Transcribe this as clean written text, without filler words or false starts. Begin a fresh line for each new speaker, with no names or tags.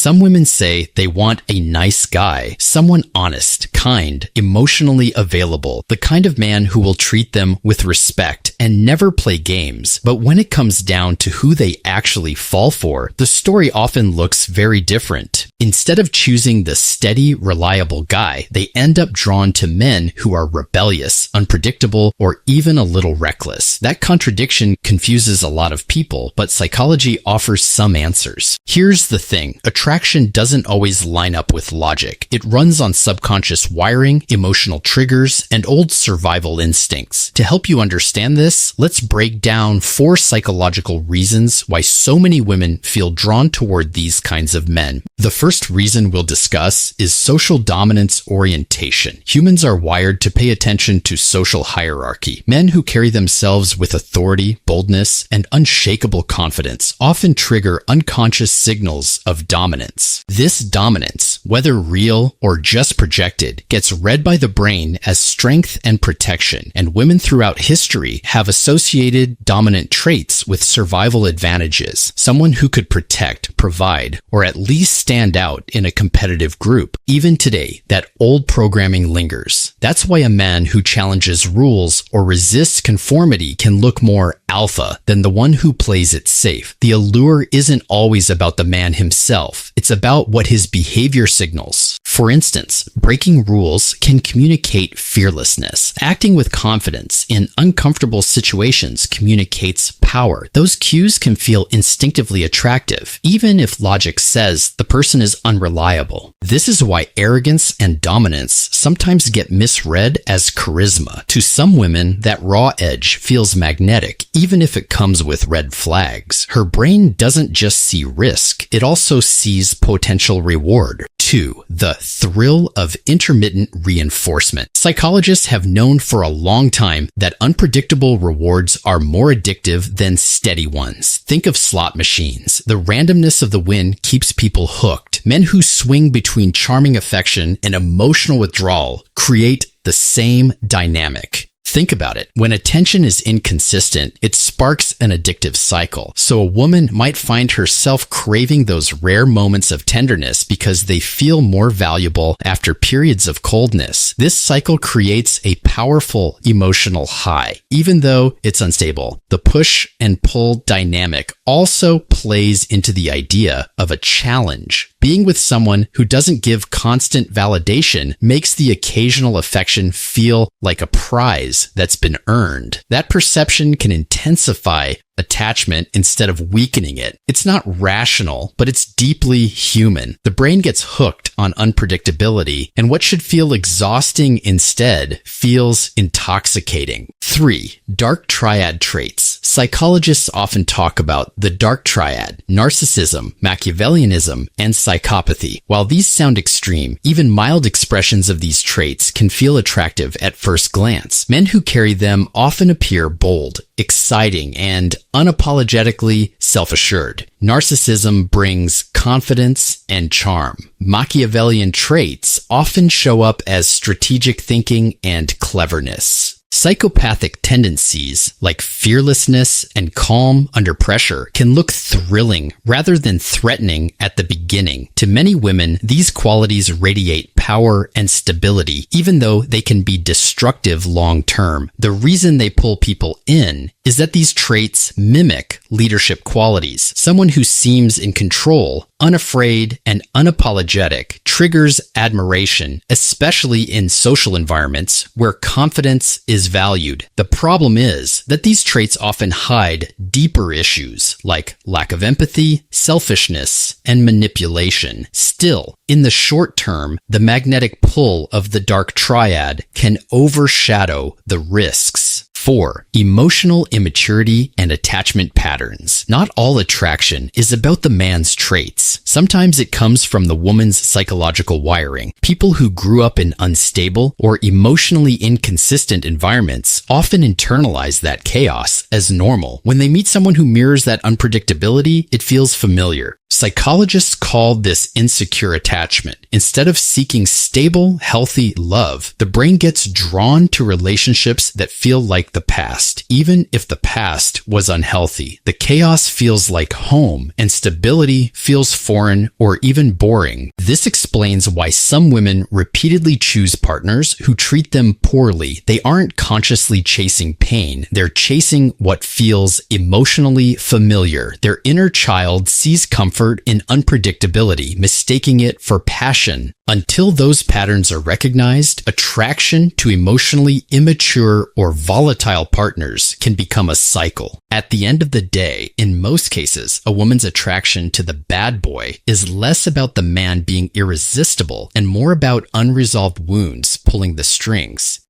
Some women say they want a nice guy, someone honest, kind, emotionally available, the kind of man who will treat them with respect and never play games. But when it comes down to who they actually fall for, the story often looks very different. Instead of choosing the steady, reliable guy, they end up drawn to men who are rebellious, unpredictable, or even a little reckless. That contradiction confuses a lot of people, but psychology offers some answers. Here's the thing. Attraction doesn't always line up with logic. It runs on subconscious wiring, emotional triggers, and old survival instincts. To help you understand this, let's break down 4 psychological reasons why so many women feel drawn toward these kinds of men. The first reason we'll discuss is social dominance orientation. Humans are wired to pay attention to social hierarchy. Men who carry themselves with authority, boldness, and unshakable confidence often trigger unconscious signals of dominance. This dominance, whether real or just projected, gets read by the brain as strength and protection, and women throughout history have associated dominant traits with survival advantages. Someone who could protect, provide, or at least stand out in a competitive group. Even today, that old programming lingers. That's why a man who challenges rules or resists conformity can look more alpha than the one who plays it safe. The allure isn't always about the man himself. It's about what his behavior signals. For instance, breaking rules can communicate fearlessness. Acting with confidence in uncomfortable situations communicates power. Those cues can feel instinctively attractive, even if logic says the person is unreliable. This is why arrogance and dominance sometimes get misread as charisma. To some women, that raw edge feels magnetic, even if it comes with red flags. Her brain doesn't just see risk, it also sees potential reward. 2. The thrill of intermittent reinforcement. Psychologists have known for a long time that unpredictable rewards are more addictive than steady ones. Think of slot machines. The randomness of the win keeps people hooked. Men who swing between charming affection and emotional withdrawal create the same dynamic. Think about it. When attention is inconsistent, it sparks an addictive cycle. So a woman might find herself craving those rare moments of tenderness because they feel more valuable after periods of coldness. This cycle creates a powerful emotional high, even though it's unstable. The push and pull dynamic also plays into the idea of a challenge. Being with someone who doesn't give constant validation makes the occasional affection feel like a prize that's been earned. That perception can intensify attachment instead of weakening it. It's not rational, but it's deeply human. The brain gets hooked on unpredictability, and what should feel exhausting instead feels intoxicating. 3. Dark triad traits. Psychologists often talk about the dark triad: narcissism, Machiavellianism, and psychopathy. While these sound extreme, even mild expressions of these traits can feel attractive at first glance. Men who carry them often appear bold, exciting, and unapologetically self-assured. Narcissism brings confidence and charm. Machiavellian traits often show up as strategic thinking and cleverness. Psychopathic tendencies like fearlessness and calm under pressure can look thrilling rather than threatening at the beginning. To many women, these qualities radiate power and stability, even though they can be destructive long term. The reason they pull people in is that these traits mimic leadership qualities. Someone who seems in control, unafraid, and unapologetic triggers admiration, especially in social environments where confidence is valued. The problem is that these traits often hide deeper issues like lack of empathy, selfishness, and manipulation. Still, in the short term, the magnetic pull of the dark triad can overshadow the risks. 4. Emotional immaturity and attachment patterns. Not all attraction is about the man's traits. Sometimes it comes from the woman's psychological wiring. People who grew up in unstable or emotionally inconsistent environments often internalize that chaos as normal. When they meet someone who mirrors that unpredictability, it feels familiar. Psychologists call this insecure attachment. Instead of seeking stable, healthy love, the brain gets drawn to relationships that feel like the past, even if the past was unhealthy. The chaos feels like home, and stability feels foreign or even boring. This explains why some women repeatedly choose partners who treat them poorly. They aren't consciously chasing pain. They're chasing what feels emotionally familiar. Their inner child sees comfort in unpredictability, mistaking it for passion. Until those patterns are recognized, attraction to emotionally immature or volatile partners can become a cycle. At the end of the day, in most cases, a woman's attraction to the bad boy is less about the man being irresistible and more about unresolved wounds pulling the strings.